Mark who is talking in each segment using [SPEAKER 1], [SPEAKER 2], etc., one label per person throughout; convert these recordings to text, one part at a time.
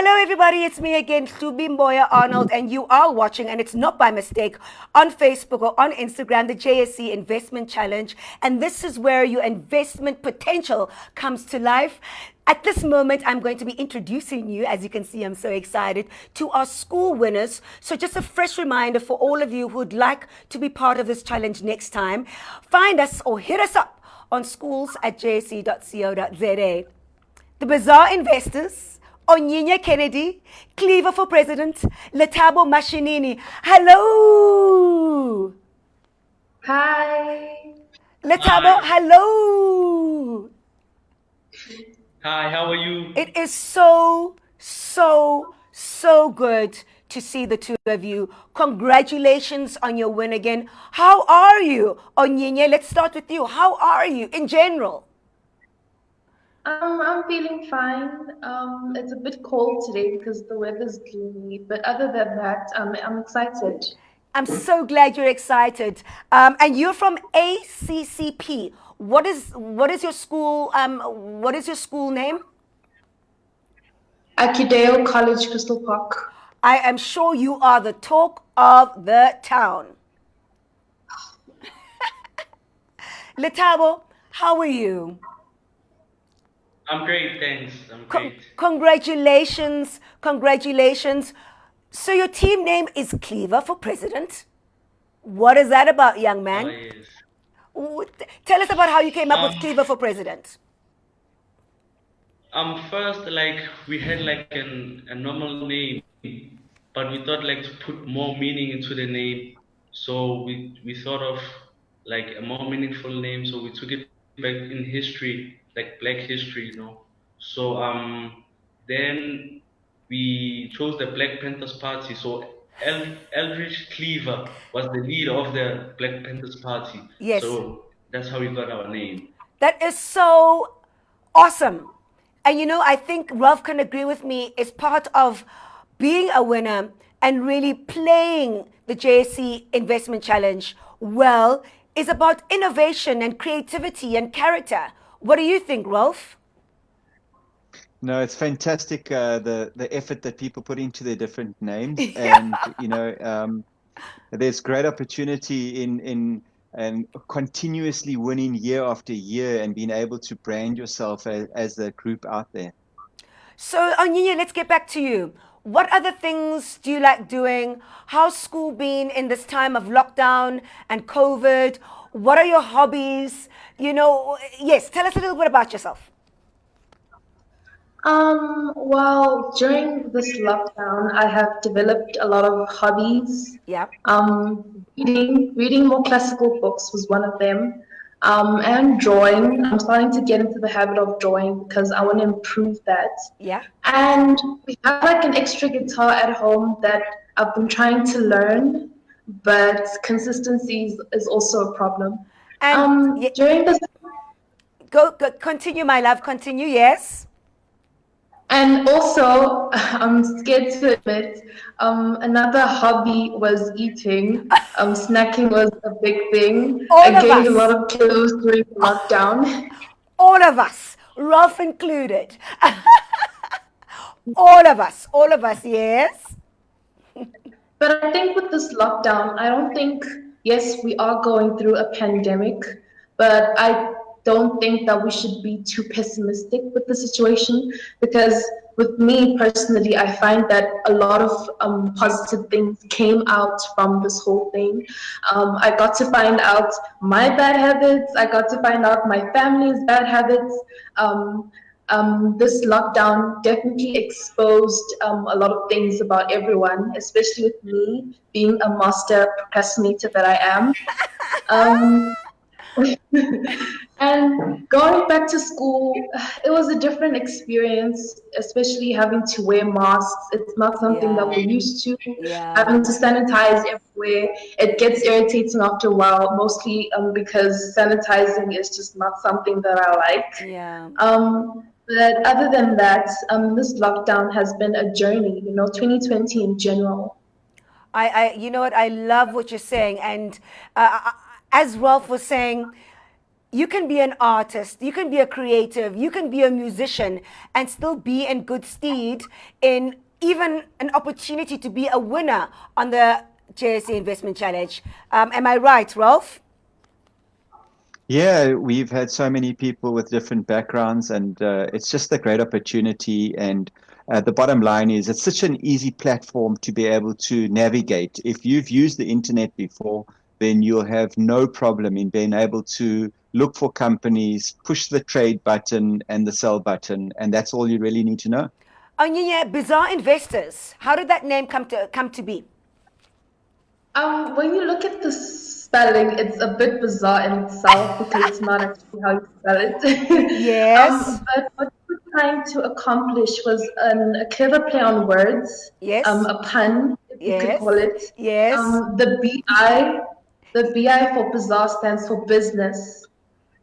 [SPEAKER 1] Hello, everybody. It's me again, Boya Arnold, and you are watching, and it's not by mistake, on Facebook or on Instagram, the JSE Investment Challenge. And this is where your investment potential comes to life. At this moment, I'm going to be introducing you, as you can see, I'm so excited, to our school winners. So just a fresh reminder for all of you who'd like to be part of this challenge next time, find us or hit us up on schools@jse.co.za. The Bazaar Investors, Onyinye Kennedy, Cleaver for President, Letabo Mashinini. Hello!
[SPEAKER 2] Hi.
[SPEAKER 1] Letabo,
[SPEAKER 3] Hi.
[SPEAKER 1] hello!
[SPEAKER 3] Hi, how are you?
[SPEAKER 1] It is so good to see the two of you. Congratulations on your win again. How are you? Onyinye, let's start with you. How are you in general?
[SPEAKER 2] I'm feeling fine. It's a bit cold today because the weather's gloomy, but other than that, I'm excited.
[SPEAKER 1] I'm so glad you're excited. And you're from ACCP. What is your school? What is your school name?
[SPEAKER 2] Akideo College, Crystal Park.
[SPEAKER 1] I am sure you are the talk of the town. Letabo, how are you?
[SPEAKER 3] I'm great, thanks. I'm great.
[SPEAKER 1] Congratulations. So your team name is Cleaver for President. What is that about, young man?
[SPEAKER 3] Yes.
[SPEAKER 1] Tell us about how you came up with
[SPEAKER 3] Um,
[SPEAKER 1] Cleaver for President.
[SPEAKER 3] First, like we had like a normal name, but we thought like to put more meaning into the name, so we thought of like a more meaningful name, so we took it back in history, like Black history. So then we chose the Black Panthers Party. So Eldridge Cleaver was the leader of the Black Panthers Party.
[SPEAKER 1] Yes.
[SPEAKER 3] So that's how we got our name.
[SPEAKER 1] That is so awesome. And I think Ralph can agree with me, it's part of being a winner and really playing the JSE Investment Challenge well is about innovation and creativity and character. What do you think, Ralph?
[SPEAKER 4] No, it's fantastic, the effort that people put into their different names.
[SPEAKER 1] Yeah.
[SPEAKER 4] And there's great opportunity in and continuously winning year after year and being able to brand yourself as a group out there.
[SPEAKER 1] So, Onyinye, let's get back to you. What other things do you like doing? How's school been in this time of lockdown and COVID? What are your hobbies? Yes, tell us a little bit about yourself.
[SPEAKER 2] Well, during this lockdown, I have developed a lot of hobbies.
[SPEAKER 1] Yeah.
[SPEAKER 2] Reading more classical books was one of them. And drawing. I'm starting to get into the habit of drawing because I want to improve that.
[SPEAKER 1] Yeah.
[SPEAKER 2] And we have like an extra guitar at home that I've been trying to learn, but consistency is also a problem.
[SPEAKER 1] And
[SPEAKER 2] During this
[SPEAKER 1] go, continue, my love. Continue. Yes.
[SPEAKER 2] And also, I'm scared to admit, another hobby was eating. Snacking was a big thing.
[SPEAKER 1] All
[SPEAKER 2] I
[SPEAKER 1] of
[SPEAKER 2] gained a
[SPEAKER 1] us.
[SPEAKER 2] lot of kilos during lockdown.
[SPEAKER 1] All of us, Ralph included. All of us. Yes.
[SPEAKER 2] But I think with this lockdown, I don't think, yes, we are going through a pandemic, but I don't think that we should be too pessimistic with the situation because with me personally, I find that a lot of positive things came out from this whole thing. I got to find out my bad habits. I got to find out my family's bad habits. This lockdown definitely exposed a lot of things about everyone, especially with me being a master procrastinator that I am. Um, and going back to school, it was a different experience, especially having to wear masks. It's not something that we're used to.
[SPEAKER 1] Yeah.
[SPEAKER 2] Having to sanitize everywhere, it gets irritating after a while, mostly because sanitizing is just not something that I like.
[SPEAKER 1] Yeah.
[SPEAKER 2] But other than that, this lockdown has been a journey, 2020 in general.
[SPEAKER 1] You know what? I love what you're saying. And as Ralph was saying, you can be an artist, you can be a creative, you can be a musician, and still be in good stead in even an opportunity to be a winner on the JSE Investment Challenge. Am I right, Ralph?
[SPEAKER 4] Yeah, we've had so many people with different backgrounds, and it's just a great opportunity. And the bottom line is, it's such an easy platform to be able to navigate. If you've used the internet before, then you'll have no problem in being able to look for companies, push the trade button and the sell button, and that's all you really need to know.
[SPEAKER 1] Onyinye, Bizarre Investors. How did that name come to be?
[SPEAKER 2] When you look at the spelling, it's a bit bizarre in itself because it's not actually how you spell it.
[SPEAKER 1] Yes.
[SPEAKER 2] But what we were trying to accomplish was a clever play on words,
[SPEAKER 1] Yes.
[SPEAKER 2] a pun, if you could
[SPEAKER 1] Yes.
[SPEAKER 2] call it.
[SPEAKER 1] Yes.
[SPEAKER 2] The BI for bizarre stands for business,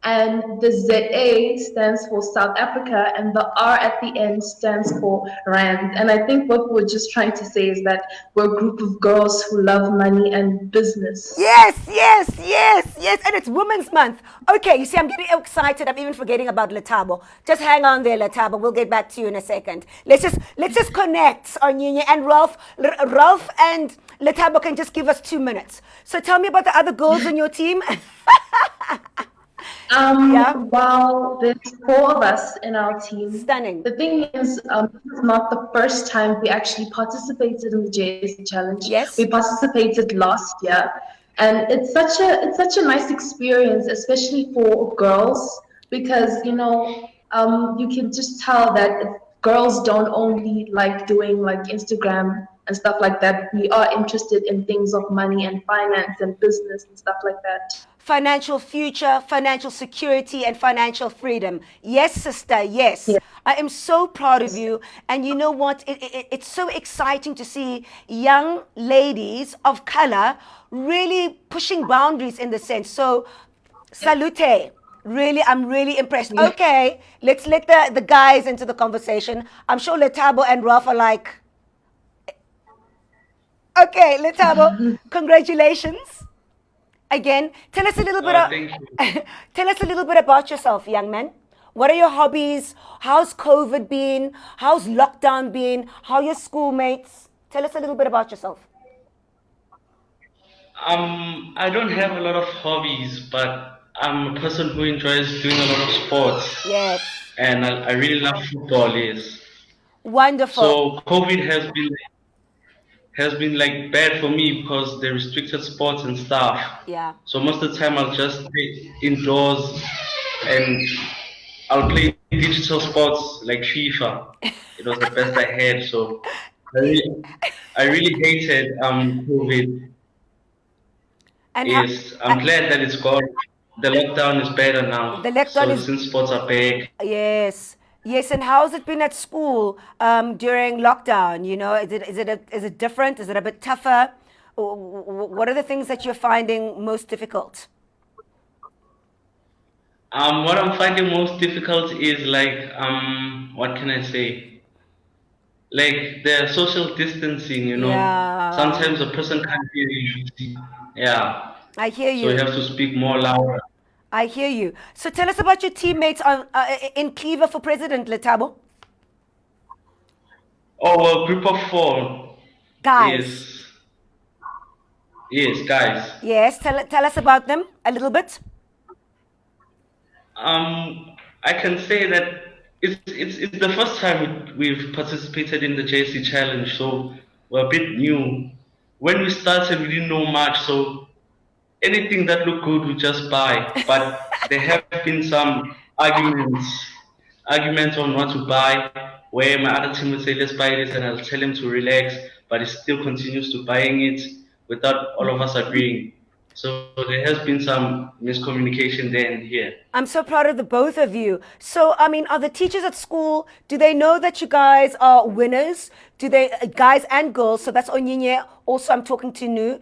[SPEAKER 2] and the ZA stands for South Africa, and the R at the end stands for Rand. And I think what we're just trying to say is that we're a group of girls who love money and business.
[SPEAKER 1] Yes, yes, yes, yes. And it's Women's Month. Okay, you see, I'm getting excited. I'm even forgetting about Letabo. Just hang on there, Letabo. We'll get back to you in a second. Let's just connect, Onyinye and Ralph. Ralph and Letabo can just give us 2 minutes. So tell me about the other girls on your team. Yeah.
[SPEAKER 2] Well, there's four of us in our team.
[SPEAKER 1] Stunning.
[SPEAKER 2] The thing is, this is not the first time we actually participated in the JSE challenge.
[SPEAKER 1] Yes.
[SPEAKER 2] We participated last year, and it's such a nice experience, especially for girls, because you can just tell that girls don't only like doing like Instagram and stuff like that. We are interested in things of money and finance and business and stuff like that.
[SPEAKER 1] Financial future, financial security, and financial freedom. Yes, sister, yes.
[SPEAKER 2] Yeah.
[SPEAKER 1] I am so proud of you. And you know what? It's so exciting to see young ladies of color really pushing boundaries in the sense. So, salute. Really, I'm really impressed.
[SPEAKER 2] Yeah.
[SPEAKER 1] Okay, let's let the guys into the conversation. I'm sure Letabo and Ralph are like, okay, Letabo, congratulations. Again, tell us a little bit.
[SPEAKER 3] Thank you.
[SPEAKER 1] Tell us a little bit about yourself, young man. What are your hobbies? How's COVID been? How's lockdown been? How are your schoolmates? Tell us a little bit about yourself.
[SPEAKER 3] I don't have a lot of hobbies, but I'm a person who enjoys doing a lot of sports,
[SPEAKER 1] Yes,
[SPEAKER 3] and I really love football. Yes.
[SPEAKER 1] wonderful.
[SPEAKER 3] So COVID has been like bad for me because they restricted sports and stuff.
[SPEAKER 1] Yeah.
[SPEAKER 3] So most of the time I'll just stay indoors and I'll play digital sports like FIFA. It was the best I had. So I really, I really hated COVID.
[SPEAKER 1] And how,
[SPEAKER 3] Yes, I'm glad that it's gone. The lockdown is better
[SPEAKER 1] the
[SPEAKER 3] now.
[SPEAKER 1] lockdown
[SPEAKER 3] So
[SPEAKER 1] is
[SPEAKER 3] since sports are back,
[SPEAKER 1] yes, yes. And how's it been at school during lockdown? Is it different? Is it a bit tougher? What are the things that you're finding most difficult?
[SPEAKER 3] what I'm finding most difficult is like what can I say? Like the social distancing.
[SPEAKER 1] Yeah,
[SPEAKER 3] Sometimes a person can't hear you. Yeah.
[SPEAKER 1] I hear
[SPEAKER 3] So you
[SPEAKER 1] you.
[SPEAKER 3] have to speak more louder.
[SPEAKER 1] I hear you. So tell us about your teammates in Cleaver for President, Letabo.
[SPEAKER 3] Oh, well, group of four.
[SPEAKER 1] Guys.
[SPEAKER 3] Yes. Yes, guys.
[SPEAKER 1] Yes, tell us about them a little bit.
[SPEAKER 3] I can say that it's the first time we've participated in the JC challenge, so we're a bit new. When we started, we didn't know much, so anything that looked good we just buy. But there have been some arguments on what to buy, where my other team would say, let's buy this, and I'll tell him to relax, but he still continues to buying it without all of us agreeing. So there has been some miscommunication there and here.
[SPEAKER 1] I'm so proud of the both of you. So, I mean, are the teachers at school, do they know that you guys are winners? Do they, guys and girls, so that's Onyinye, also I'm talking to Nu,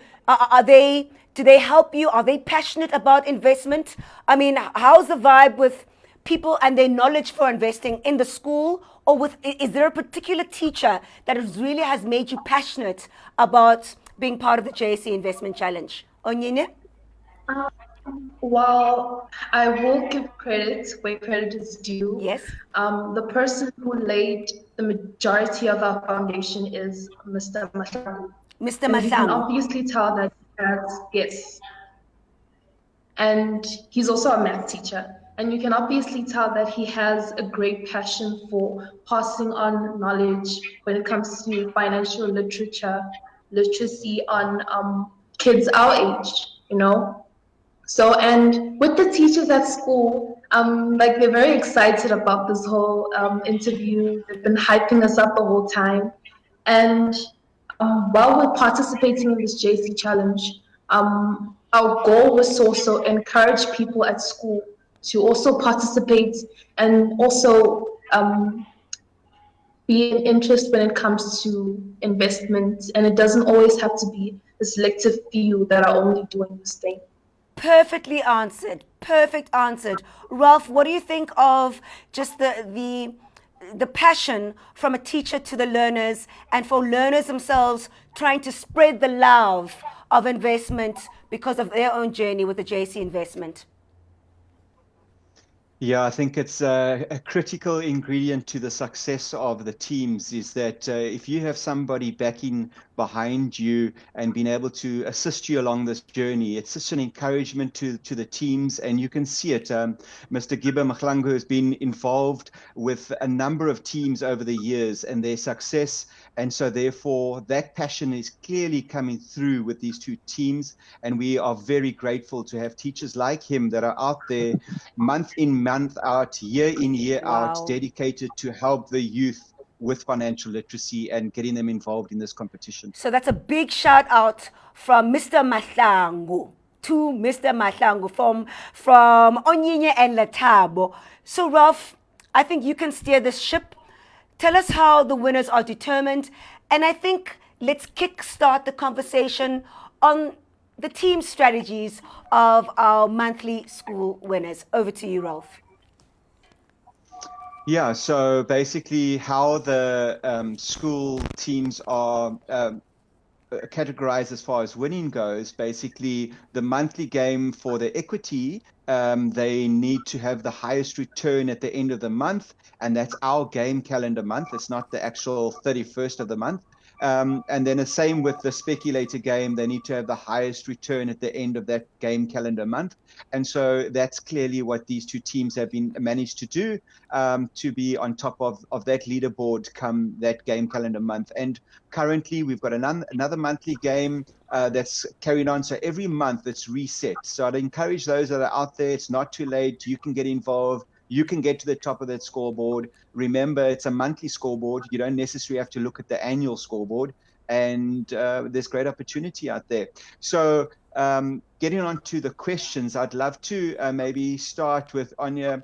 [SPEAKER 1] do they help you? Are they passionate about investment? I mean, how's the vibe with people and their knowledge for investing in the school? Or is there a particular teacher that really has made you passionate about being part of the JSE Investment Challenge? Onyinye?
[SPEAKER 2] While I will give credit where credit is due,
[SPEAKER 1] Yes,
[SPEAKER 2] the person who laid the majority of our foundation is Mr. Mahlangu.
[SPEAKER 1] Mr.
[SPEAKER 2] And you can
[SPEAKER 1] Mahlangu.
[SPEAKER 2] obviously tell that he has, yes, and he's also a math teacher. And you can obviously tell that he has a great passion for passing on knowledge when it comes to financial literacy on kids our age, you know. So, and with the teachers at school, like they're very excited about this whole interview. They've been hyping us up the whole time. And while we're participating in this JC challenge, our goal was to also encourage people at school to also participate and also be an interest when it comes to investments. And it doesn't always have to be a selective few that are only doing this thing.
[SPEAKER 1] Perfectly answered. Perfect answered. Ralph, what do you think of just the passion from a teacher to the learners and for learners themselves trying to spread the love of investment because of their own journey with the JC investment?
[SPEAKER 4] Yeah, I think it's a critical ingredient to the success of the teams is that if you have somebody backing behind you and being able to assist you along this journey, it's such an encouragement to the teams, and you can see it. Mr. Giba Mahlangu has been involved with a number of teams over the years and their success, and so therefore that passion is clearly coming through with these two teams, and we are very grateful to have teachers like him that are out there month in, month out, year in, year out,
[SPEAKER 1] Wow.
[SPEAKER 4] dedicated to help the youth with financial literacy and getting them involved in this competition.
[SPEAKER 1] So that's a big shout out from Mr. Mahlangu to Mr. Mahlangu from Onyinye and Latabo. So Ralph, I think you can steer this ship. Tell us how the winners are determined, and I think let's kickstart the conversation on the team strategies of our monthly school winners. Over to you, Ralph.
[SPEAKER 4] Yeah, so basically, how the school teams are categorized as far as winning goes, basically, the monthly game for the equity, they need to have the highest return at the end of the month, and that's our game calendar month. It's not the actual 31st of the month. And then the same with the speculator game, they need to have the highest return at the end of that game calendar month. And so that's clearly what these two teams have been managed to do, to be on top of that leaderboard come that game calendar month. And currently we've got another monthly game that's carried on. So every month it's reset. So I'd encourage those that are out there, it's not too late. You can get involved. You can get to the top of that scoreboard. Remember, it's a monthly scoreboard. You don't necessarily have to look at the annual scoreboard. And there's great opportunity out there. So getting on to the questions, I'd love to maybe start with Anya.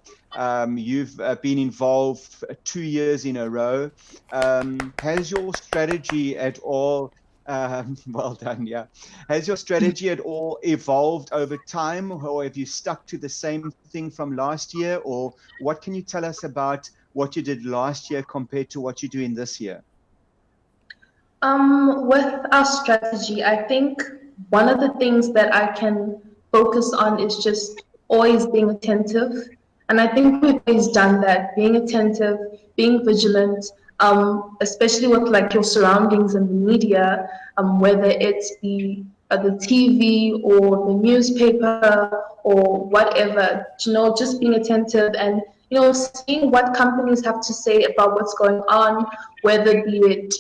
[SPEAKER 4] You've been involved 2 years in a row. Has your strategy at all, well done, yeah. Has your strategy at all evolved over time, or have you stuck to the same thing from last year? Or what can you tell us about what you did last year compared to what you're doing this year?
[SPEAKER 2] With our strategy, I think one of the things that I can focus on is just always being attentive. And I think we've always done that, being attentive, being vigilant, especially with like your surroundings and the media, whether it's the TV or the newspaper or whatever, you know, just being attentive and, you know, seeing what companies have to say about what's going on, whether be it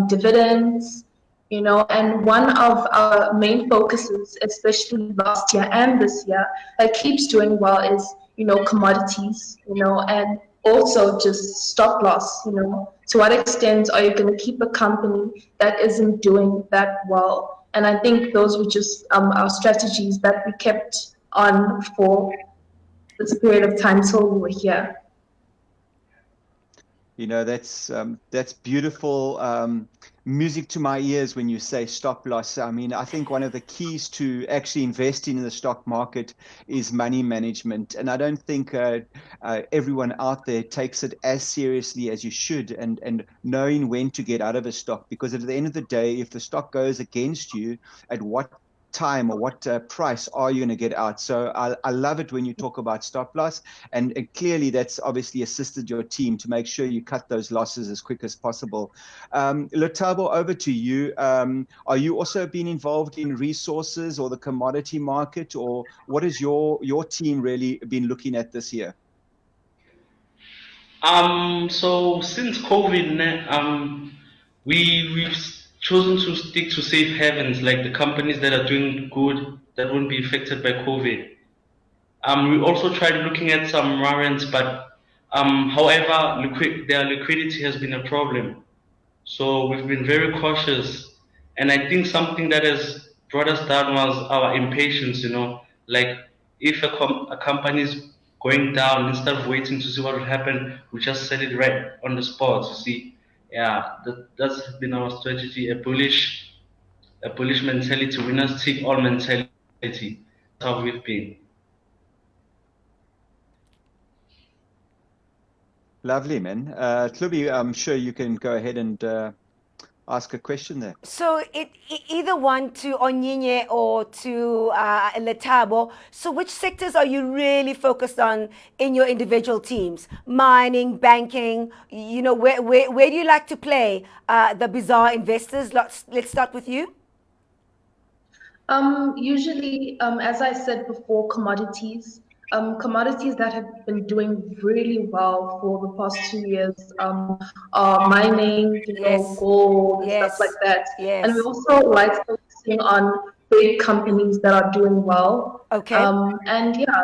[SPEAKER 2] dividends, you know, and one of our main focuses, especially last year and this year, that keeps doing well is, you know, commodities, you know, and also just stop loss, you know. To what extent are you going to keep a company that isn't doing that well? And I think those were just our strategies that we kept on for this period of time till we were here.
[SPEAKER 4] You know, that's beautiful music to my ears when you say stop loss. I mean, I think one of the keys to actually investing in the stock market is money management. And I don't think everyone out there takes it as seriously as you should, and knowing when to get out of a stock. Because at the end of the day, if the stock goes against you, at what time or what price are you going to get out. So I love it when you talk about stop loss, and clearly that's obviously assisted your team to make sure you cut those losses as quick as possible. Letabo, over to you. Are you also been involved in resources or the commodity market, or what has your team really been looking at this year?
[SPEAKER 3] So since COVID, we've chosen to stick to safe havens, like the companies that are doing good, that won't be affected by COVID. We also tried looking at some warrants, but however, their liquidity has been a problem. So we've been very cautious, and I think something that has brought us down was our impatience. Like if a company is going down, instead of waiting to see what will happen, we just sell it right on the spot. You see, yeah, that's been our strategy: a bullish mentality, winners take all mentality. That's how we've been.
[SPEAKER 4] Lovely, man. Tlubi, I'm sure you can go ahead and ask a question there.
[SPEAKER 1] So either one to Onyinye or to Letabo. So which sectors are you really focused on in your individual teams? Mining, banking, where do you like to play the bizarre investors? Let's start with you.
[SPEAKER 2] Usually, as I said before, commodities. Commodities that have been doing really well for the past 2 years are mining,
[SPEAKER 1] Yes.
[SPEAKER 2] gold and stuff like
[SPEAKER 1] Yes.
[SPEAKER 2] that. And we
[SPEAKER 1] Yes.
[SPEAKER 2] also like focusing on big companies that are doing well.
[SPEAKER 1] Okay.
[SPEAKER 2] And yeah,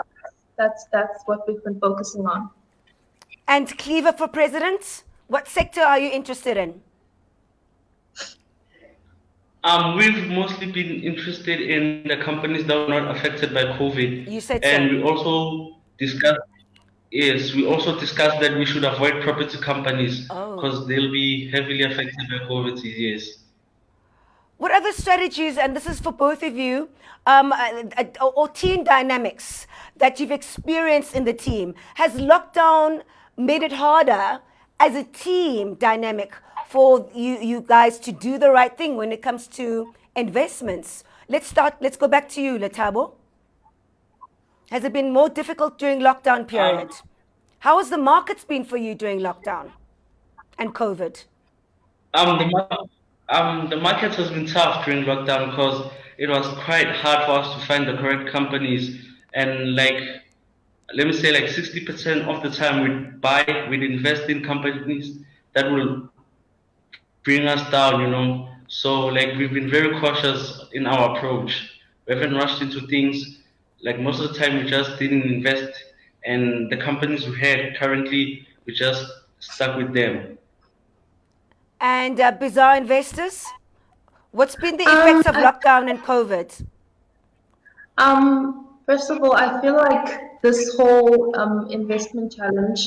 [SPEAKER 2] that's what we've been focusing on.
[SPEAKER 1] And Cleaver for president, what sector are you interested in?
[SPEAKER 3] We've mostly been interested in the companies that were not affected by COVID,
[SPEAKER 1] You said
[SPEAKER 3] and
[SPEAKER 1] so.
[SPEAKER 3] we also discussed yes, we also discussed that we should avoid property companies
[SPEAKER 1] Oh.
[SPEAKER 3] because they'll be heavily affected by COVID. Yes.
[SPEAKER 1] What other strategies, and this is for both of you, or team dynamics that you've experienced in the team? Has lockdown made it harder as a team dynamic for you guys to do the right thing when it comes to investments? Let's go back to you, Letabo. Has it been more difficult during lockdown
[SPEAKER 3] Um,
[SPEAKER 1] period? How has the markets been for you during lockdown and COVID?
[SPEAKER 3] um, the mar- the market has been tough during lockdown because it was quite hard for us to find the correct companies, and like let me say like 60% of the time we'd invest in companies that will bring us down, So like we've been very cautious in our approach. We haven't rushed into things. Like most of the time we just didn't invest, and the companies we had currently we just stuck with them.
[SPEAKER 1] And bizarre investors? What's been the
[SPEAKER 2] Um,
[SPEAKER 1] effects of
[SPEAKER 2] I
[SPEAKER 1] lockdown and COVID?
[SPEAKER 2] First of all, I feel like this whole investment challenge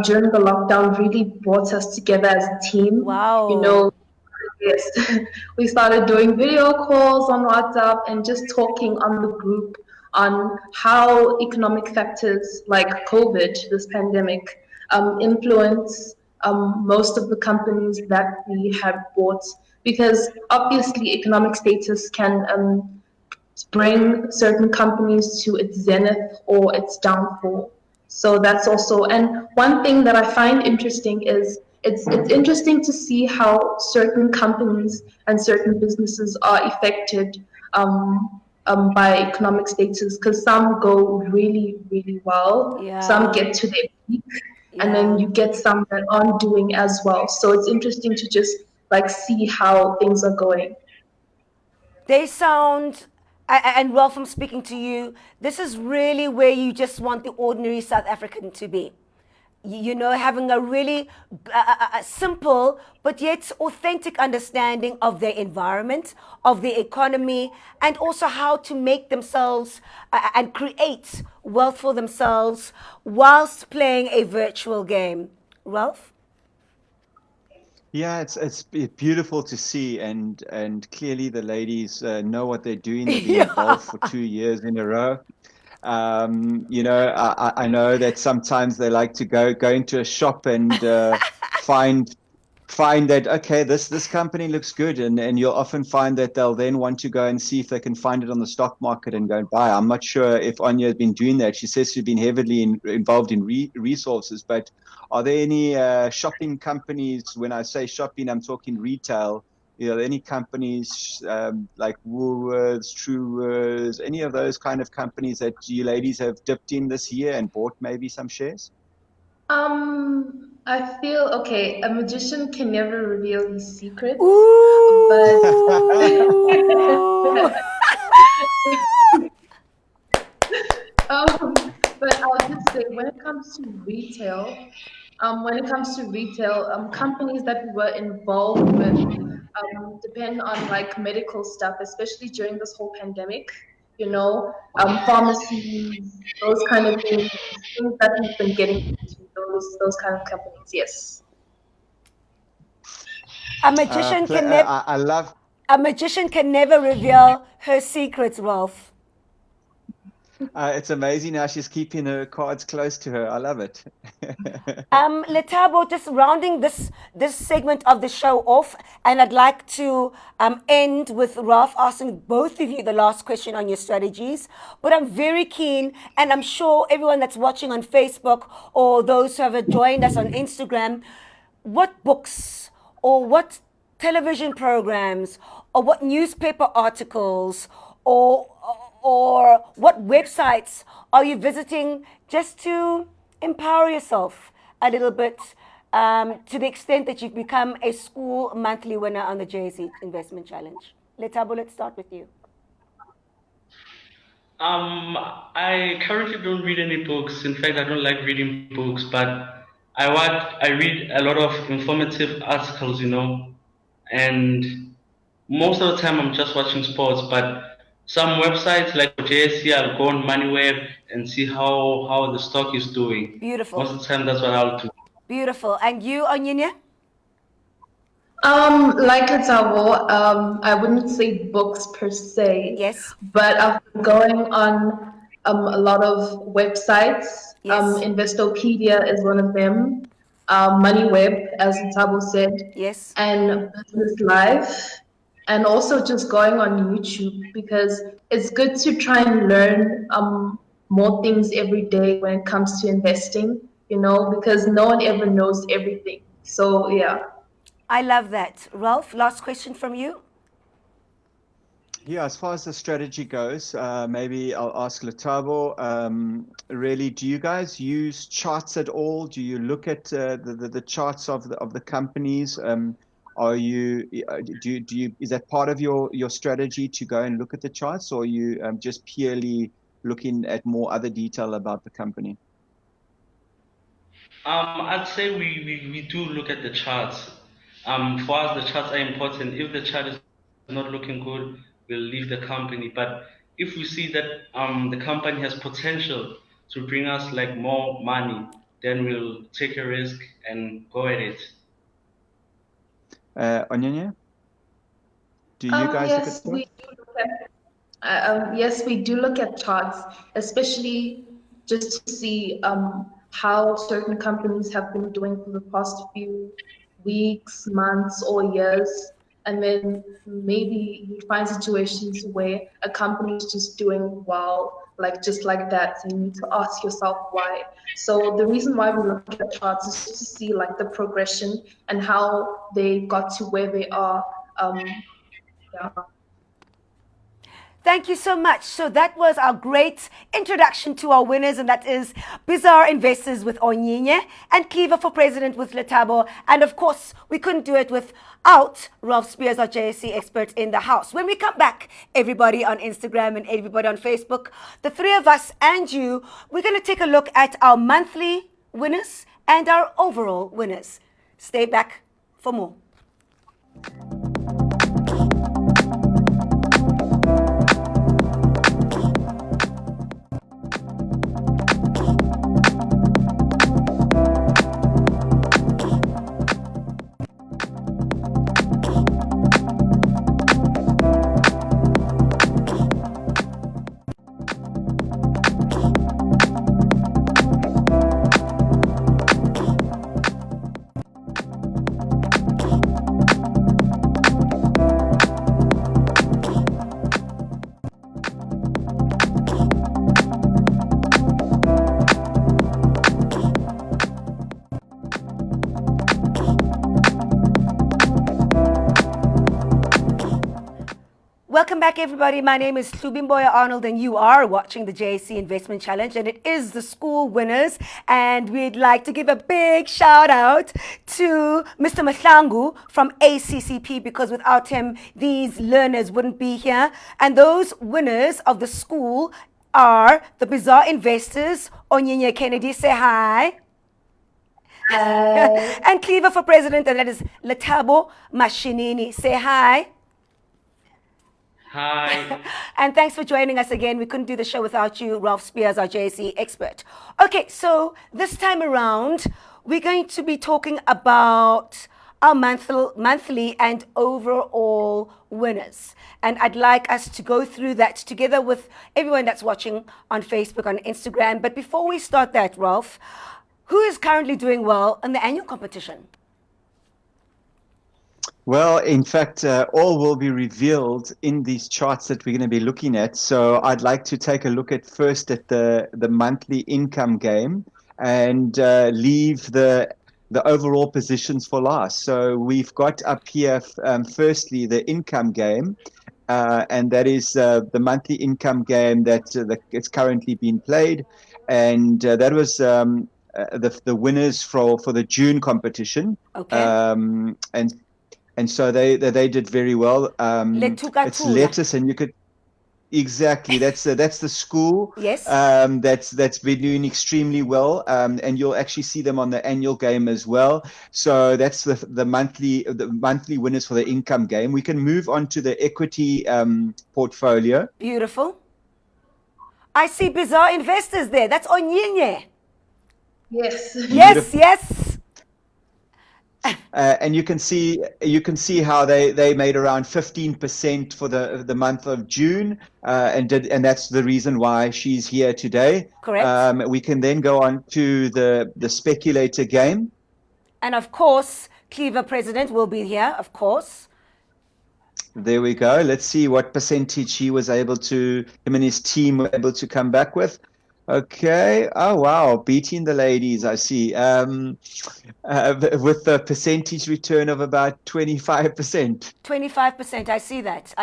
[SPEAKER 2] during the lockdown really brought us together as a team.
[SPEAKER 1] Wow.
[SPEAKER 2] Yes, we started doing video calls on WhatsApp and just talking on the group on how economic factors like COVID, this pandemic, influence most of the companies that we have bought. Because obviously, economic status can bring certain companies to its zenith or its downfall. So that's also, and one thing that I find interesting is it's interesting to see how certain companies and certain businesses are affected by economic status, because some go really, really well, some
[SPEAKER 1] Yeah.
[SPEAKER 2] get to their peak, and then
[SPEAKER 1] Yeah.
[SPEAKER 2] you get some that aren't doing as well. So it's interesting to just like see how things are going.
[SPEAKER 1] They sound, and Ralph, I'm speaking to you, this is really where you just want the ordinary South African to be. Having a really simple but yet authentic understanding of their environment, of the economy, and also how to make themselves and create wealth for themselves whilst playing a virtual game. Ralph?
[SPEAKER 4] Yeah, it's beautiful to see, and clearly the ladies know what they're doing. They've been
[SPEAKER 1] Yeah.
[SPEAKER 4] involved for 2 years in a row. I know that sometimes they like to go into a shop and find find that, okay, this company looks good, and you'll often find that they'll then want to go and see if they can find it on the stock market and go and buy. I'm not sure if Anya has been doing that. She says she's been heavily involved in resources, but are there any shopping companies? When I say shopping, I'm talking retail. Are there any companies like Woolworths, Truworths, any of those kind of companies that you ladies have dipped in this year and bought maybe some shares?
[SPEAKER 2] I feel okay. A magician can never reveal his secrets, but
[SPEAKER 1] Ooh.
[SPEAKER 2] but I'll just say when it comes to retail, companies that we were involved with depend on like medical stuff, especially during this whole pandemic. Pharmacies, those kind of things that we've been getting into, those kind of companies. Yes.
[SPEAKER 1] A magician can never.
[SPEAKER 4] I love.
[SPEAKER 1] A magician can never reveal her secrets, Ralph.
[SPEAKER 4] It's amazing how she's keeping her cards close to her. I love it.
[SPEAKER 1] Letabo, just rounding this segment of the show off, and I'd like to end with Ralph asking both of you the last question on your strategies. But I'm very keen, and I'm sure everyone that's watching on Facebook or those who have joined us on Instagram, what books or what television programs or what newspaper articles or what websites are you visiting just to empower yourself a little bit, to the extent that you've become a school monthly winner on the JSE Investment Challenge? Letabo, let's start with you.
[SPEAKER 3] I currently don't read any books. In fact, I don't like reading books, but I read a lot of informative articles, and most of the time I'm just watching sports. But some websites like JSE, I'll go on MoneyWeb and see how the stock is doing.
[SPEAKER 1] Beautiful.
[SPEAKER 3] Most of the time, that's what I'll do.
[SPEAKER 1] Beautiful. And you, Onyinye?
[SPEAKER 2] Like Letabo, I wouldn't say books per se.
[SPEAKER 1] Yes.
[SPEAKER 2] But I've been going on a lot of websites.
[SPEAKER 1] Yes.
[SPEAKER 2] Investopedia is one of them. MoneyWeb, as Letabo said.
[SPEAKER 1] Yes.
[SPEAKER 2] And Business Life. And also just going on YouTube, because it's good to try and learn more things every day when it comes to investing, because no one ever knows everything. So, yeah.
[SPEAKER 1] I love that. Ralph, last question from you.
[SPEAKER 4] Yeah, as far as the strategy goes, maybe I'll ask Letabo. Really, do you guys use charts at all? Do you look at the charts of the companies? Are you is that part of your strategy to go and look at the charts, or are you just purely looking at more other detail about the company?
[SPEAKER 3] I'd say we do look at the charts. For us, the charts are important. If the chart is not looking good, we'll leave the company. But if we see that the company has potential to bring us like more money, then we'll take a risk and go at it.
[SPEAKER 4] Onyinye, do you guys
[SPEAKER 2] yes,
[SPEAKER 4] look at
[SPEAKER 2] yes, we do look at charts, especially just to see how certain companies have been doing for the past few weeks, months, or years. And then maybe you find situations where a company is just doing well, just like that. So you need to ask yourself why. So the reason why we look at charts is just to see the progression and how they got to where they are. Yeah.
[SPEAKER 1] Thank you so much. So that was our great introduction to our winners, and that is Bizarre Investors with Onyinye and Cleaver for President with Letabo. And of course, we couldn't do it without Ralph Spears, our JSE expert in the house. When we come back, everybody on Instagram and everybody on Facebook, the three of us and you, we're going to take a look at our monthly winners and our overall winners. Stay back for more. Welcome back, everybody. My name is Hlubimboya Arnold, and you are watching the JSE Investment Challenge, and it is the school winners. And we'd like to give a big shout out to Mr. Mahlangu from ACCP, because without him, these learners wouldn't be here. And those winners of the school are the Bizarre Investors. Onyinye Kennedy, say hi. And Cleaver for president, and that is Letabo Mashinini. Say hi.
[SPEAKER 3] Hi.
[SPEAKER 1] And thanks for joining us again. We couldn't do the show without you, Ralph Spears, our JSE expert. Okay, so this time around, we're going to be talking about our monthly and overall winners. And I'd like us to go through that together with everyone that's watching on Facebook, on Instagram. But before we start that, Ralph, who is currently doing well in the annual competition?
[SPEAKER 4] Well, in fact, all will be revealed in these charts that we're going to be looking at. So I'd like to take a look at first at the monthly income game and leave the overall positions for last. So we've got up here, firstly, the income game, and that is the monthly income game that it's currently being played, and that was the winners for the June competition.
[SPEAKER 1] Okay.
[SPEAKER 4] And so they did very well. It's
[SPEAKER 1] Letukatula.
[SPEAKER 4] lettuce, and you could exactly that's the school.
[SPEAKER 1] Yes.
[SPEAKER 4] That's been doing extremely well. And you'll actually see them on the annual game as well. So that's the monthly winners for the income game. We can move on to the equity portfolio.
[SPEAKER 1] Beautiful. I see Bizarre Investors there. That's Onyinye.
[SPEAKER 2] Yes.
[SPEAKER 1] Yes, yes.
[SPEAKER 4] And you can see how they made around 15% for the month of June, and that's the reason why she's here today.
[SPEAKER 1] Correct.
[SPEAKER 4] We can then go on to the speculator game.
[SPEAKER 1] And of course, Cleaver President will be here, of course.
[SPEAKER 4] There we go. Let's see what percentage him and his team were able to come back with. Okay. Oh, wow. Beating the ladies, I see. With a percentage return of about 25%.
[SPEAKER 1] 25%. I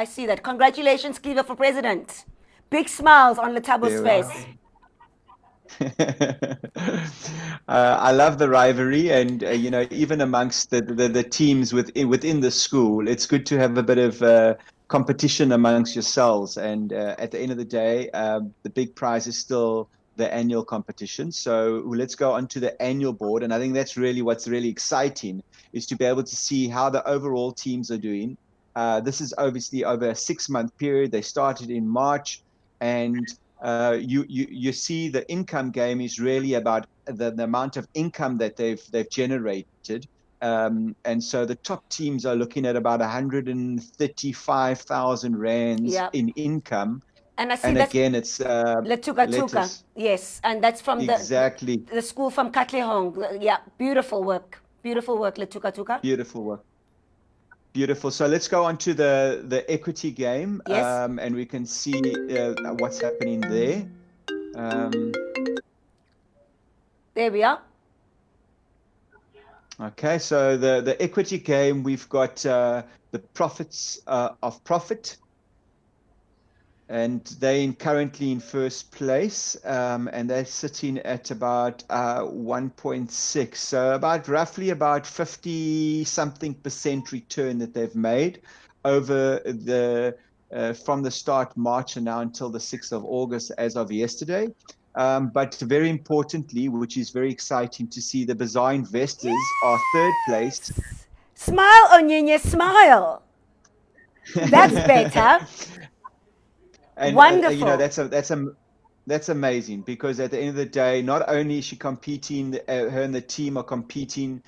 [SPEAKER 1] see that. Congratulations, Cleaver for president. Big smiles on Letabo's face.
[SPEAKER 4] I love the rivalry, and even amongst the teams within the school, it's good to have a bit of competition amongst yourselves. And at the end of the day, the big prize is still the annual competition. So let's go on to the annual board, and I think that's really what's really exciting, is to be able to see how the overall teams are doing. This is obviously over a 6-month period. They started in March, and you see the income game is really about the amount of income that they've generated. And so the top teams are looking at about 135,000 rands in income.
[SPEAKER 1] And I see
[SPEAKER 4] and
[SPEAKER 1] that's
[SPEAKER 4] again, it's
[SPEAKER 1] Letukatuka. Yes, and that's from
[SPEAKER 4] exactly
[SPEAKER 1] the school from Katlehong. Yeah, beautiful work, Letukatuka.
[SPEAKER 4] Beautiful work. Beautiful. So let's go on to the equity game,
[SPEAKER 1] yes.
[SPEAKER 4] And we can see what's happening there.
[SPEAKER 1] There we are.
[SPEAKER 4] Okay, so the equity game, we've got the profits of profit, and they're currently in first place, and they're sitting at about 1.6, so roughly about 50-something% return that they've made over from the start March and now until the 6th of August as of yesterday. But very importantly, which is very exciting to see, the Bizarre Investors are third place.
[SPEAKER 1] Smile, Onyinye, smile. That's better.
[SPEAKER 4] And
[SPEAKER 1] wonderful.
[SPEAKER 4] That's amazing, because at the end of the day, not only is she competing, her and the team are competing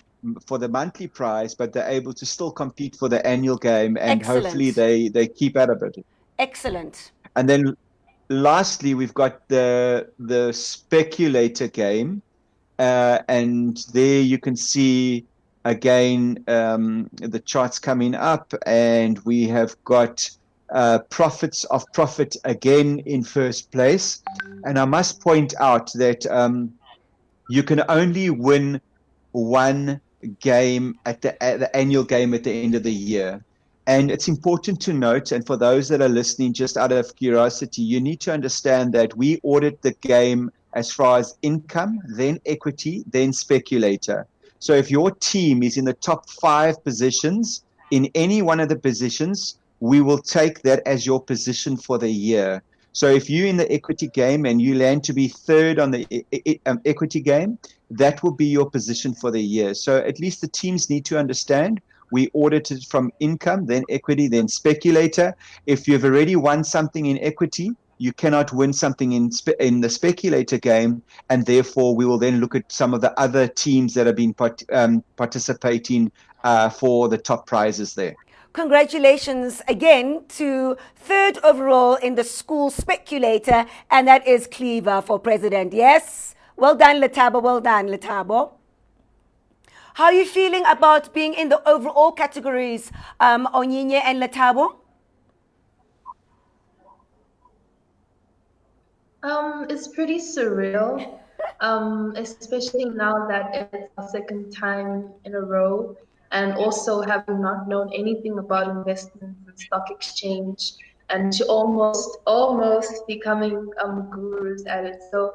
[SPEAKER 4] for the monthly prize, but they're able to still compete for the annual game, and
[SPEAKER 1] excellent.
[SPEAKER 4] Hopefully they keep out of it.
[SPEAKER 1] Excellent.
[SPEAKER 4] And then lastly, we've got the speculator game, and there you can see again the charts coming up, and we have got profits of profit again in first place. And I must point out that you can only win one game at the annual game at the end of the year. And it's important to note, and for those that are listening, just out of curiosity, you need to understand that we audit the game as far as income, then equity, then speculator. So if your team is in the top 5 positions in any one of the positions, we will take that as your position for the year. So if you're in the equity game and you land to be third on the equity game, that will be your position for the year. So at least the teams need to understand we audited from income, then equity, then speculator. If you've already won something in equity, you cannot win something in the speculator game, and therefore we will then look at some of the other teams that have been participating for the top prizes there.
[SPEAKER 1] Congratulations again to third overall in the school speculator, and that is Cleaver for president. Yes? Well done, Letabo. Well done, Letabo. How are you feeling about being in the overall categories, Onyinye and Letabo?
[SPEAKER 2] It's pretty surreal, especially now that it's our second time in a row, and also having not known anything about investments and stock exchange, and to almost becoming gurus at it. So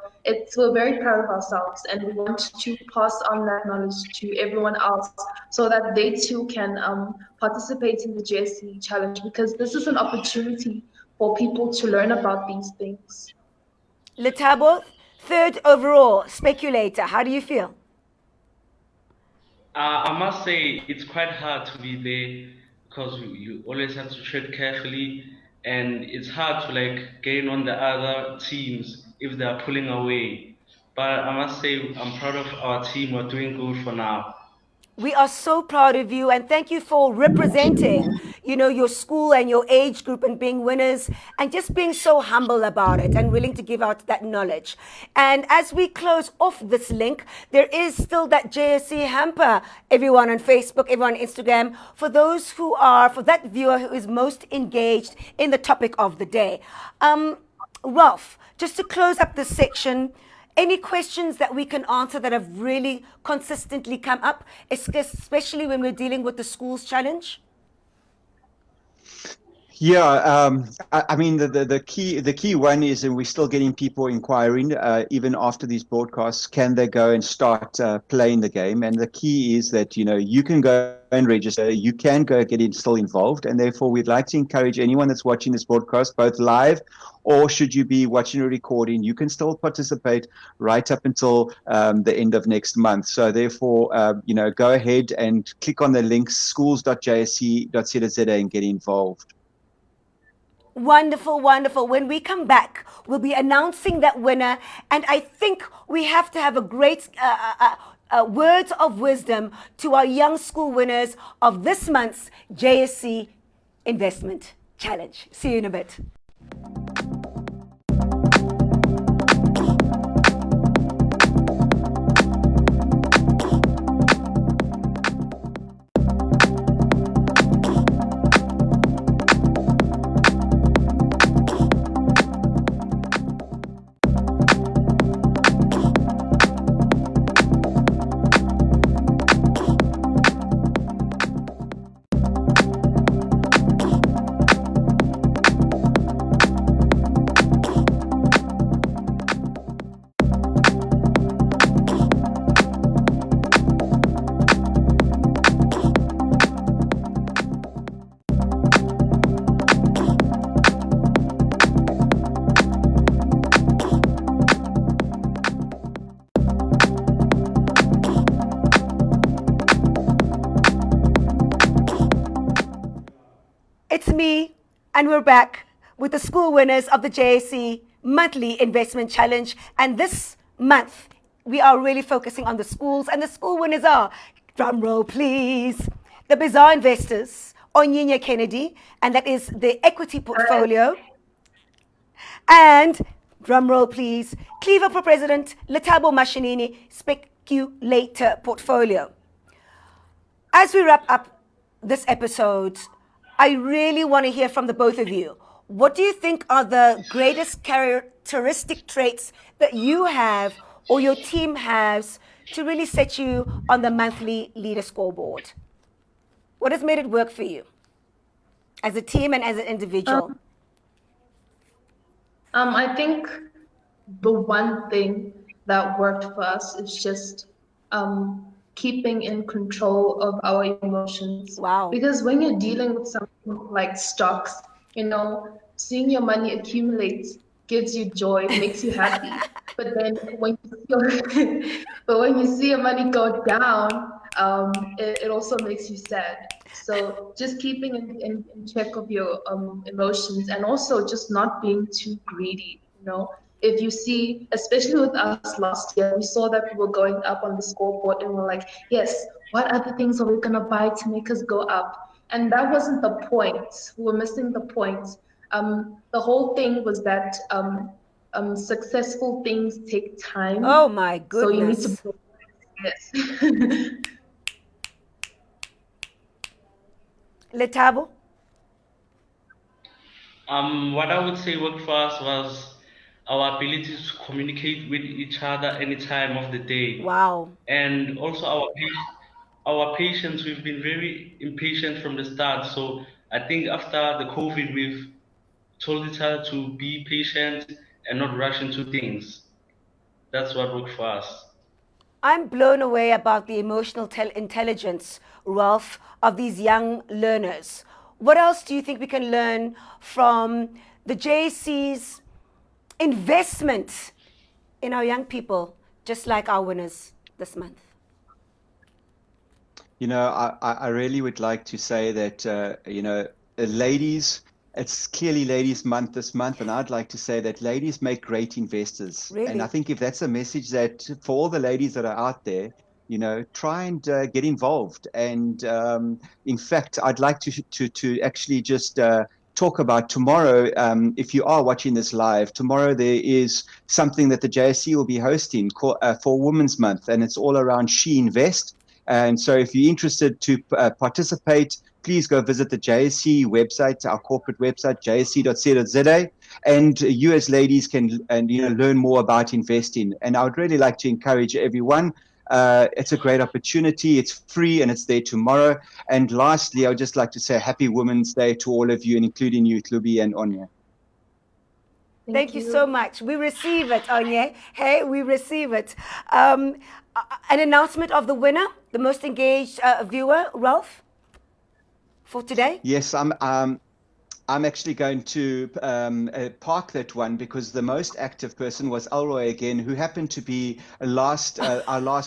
[SPEAKER 2] we're very proud of ourselves, and we want to pass on that knowledge to everyone else so that they too can participate in the JSE challenge, because this is an opportunity for people to learn about these things.
[SPEAKER 1] Letabo, third overall speculator. How do you feel?
[SPEAKER 3] I must say it's quite hard to be there because you always have to tread carefully, and it's hard to like gain on the other teams if they are pulling away. But I must say I'm proud of our team. We're doing good for now.
[SPEAKER 1] We are so proud of you, and thank you for representing, your school and your age group and being winners and just being so humble about it and willing to give out that knowledge. And as we close off this link, there is still that JSE hamper, everyone on Facebook, everyone on Instagram, for that viewer who is most engaged in the topic of the day. Ralph, just to close up this section, any questions that we can answer that have really consistently come up, especially when we're dealing with the schools challenge?
[SPEAKER 4] Yeah, I mean the key one is, and we're still getting people inquiring even after these broadcasts. Can they go and start playing the game? And the key is that you can go and register, you can go get still involved, and therefore we'd like to encourage anyone that's watching this broadcast, both live or should you be watching a recording, you can still participate right up until the end of next month. So therefore, go ahead and click on the links schools.jsc.co.za and get involved.
[SPEAKER 1] Wonderful, wonderful. When we come back, we'll be announcing that winner. And I think we have to have a great words of wisdom to our young school winners of this month's JSE Investment Challenge. See you in a bit. It's me, and we're back with the school winners of the JSE Monthly Investment Challenge. And this month, we are really focusing on the schools, and the school winners are, drum roll please, the Bizarre Investors, Onyinye Kennedy, and that is the equity portfolio. And, drum roll please, Cleaver for President, Letabo Mashinini, speculator portfolio. As we wrap up this episode, I really want to hear from the both of you. What do you think are the greatest characteristic traits that you have or your team has to really set you on the monthly leader scoreboard? What has made it work for you? as a team and as an individual?
[SPEAKER 2] I think the one thing that worked for us is just keeping in control of our emotions.
[SPEAKER 1] Wow.
[SPEAKER 2] Because when you're dealing with something like stocks, seeing your money accumulate gives you joy, makes you happy. But then but when you see your money go down, it also makes you sad. So just keeping in check of your emotions, and also just not being too greedy, if you see, especially with us last year, we saw that we were going up on the scoreboard and we're like, yes, what other things are we going to buy to make us go up? And that wasn't the point. We were missing the point. The whole thing was that successful things take
[SPEAKER 1] Oh
[SPEAKER 2] time.
[SPEAKER 1] my
[SPEAKER 2] So you need to,
[SPEAKER 1] goodness.
[SPEAKER 2] yes.
[SPEAKER 1] Letabo?
[SPEAKER 3] What I would say worked for us was our ability to communicate with each other any time of the day,
[SPEAKER 1] Wow.
[SPEAKER 3] and also our patience. We've been very impatient from the start, so I think after the COVID, we've told each other to be patient and not rush into things. That's what worked for us.
[SPEAKER 1] I'm blown away about the emotional intelligence, Ralph, of these young learners. What else do you think we can learn from the JSE's investment in our young people, just like our winners this month?
[SPEAKER 4] I really would like to say that, ladies, it's clearly Ladies' Month this month, and I'd like to say that ladies make great investors. And I
[SPEAKER 1] Really?
[SPEAKER 4] think if that's a message that for all the ladies that are out there, try and get involved. And in fact, I'd like to actually just talk about tomorrow. If you are watching this live, tomorrow there is something that the JSE will be hosting for Women's Month, and it's all around She Invest. And so if you're interested to participate, please go visit the JSE website, our corporate website, jsc.co.za. And you as ladies can learn more about investing. And I would really like to encourage everyone. It's a great opportunity. It's free and it's there tomorrow. And lastly, I would just like to say Happy Women's Day to all of you, and including you, Klubi and Onya.
[SPEAKER 1] Thank you so much. We receive it, Onye. Hey, we receive it. An announcement of the winner, the most engaged viewer, Ralph, for today?
[SPEAKER 4] Yes, I'm actually going to park that one because the most active person was Elroy again, who happened to be our last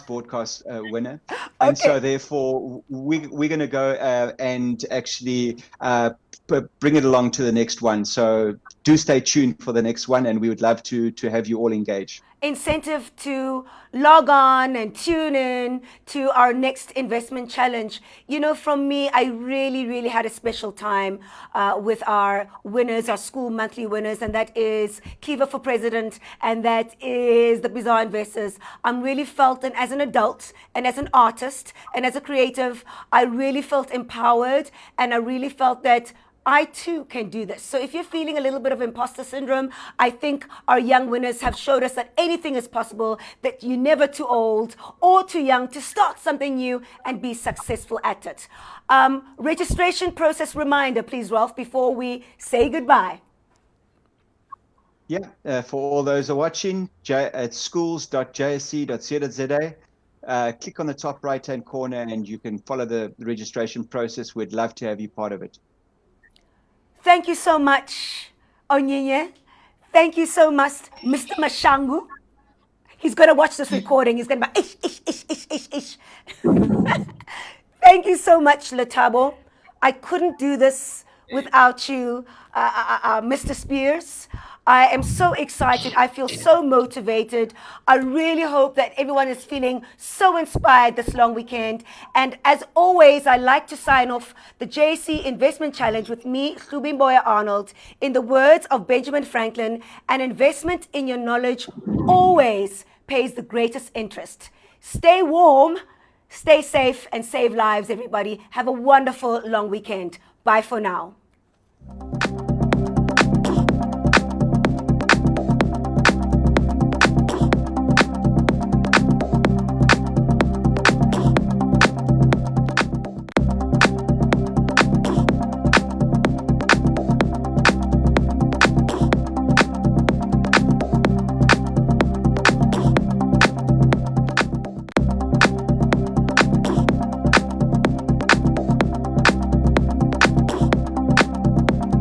[SPEAKER 4] broadcast winner. And
[SPEAKER 1] Okay.
[SPEAKER 4] so therefore we're going to go and actually bring it along to the next one. So do stay tuned for the next one, and we would love to have you all engage.
[SPEAKER 1] Incentive to log on and tune in to our next investment challenge. From me, I really, really had a special time with our winners, our school monthly winners, and that is Kiva for President, and that is the Bizarre Investors. I'm really felt, and as an adult, and as an artist, and as a creative, I really felt empowered, and I really felt that I too can do this. So if you're feeling a little bit of imposter syndrome, I think our young winners have showed us that anything is possible, that you're never too old or too young to start something new and be successful at it. Registration process reminder, please, Ralph, before we say goodbye.
[SPEAKER 4] Yeah, for all those who are watching, at schools.jsc.co.za. Click on the top right-hand corner and you can follow the registration process. We'd love to have you part of it.
[SPEAKER 1] Thank you so much, Onyinye. Thank you so much, Mr. Mashangu. He's going to watch this recording. He's going to be ish, ish, ish, ish, ish, ish. Thank you so much, Letabo. I couldn't do this without you, Mr. Spears. I am so excited. I feel so motivated. I really hope that everyone is feeling so inspired this long weekend. And as always, I like to sign off the JSE Investment Challenge with me, Mboya Arnold, in the words of Benjamin Franklin: an investment in your knowledge always pays the greatest interest. Stay warm, stay safe, and save lives, everybody. Have a wonderful long weekend. Bye for now.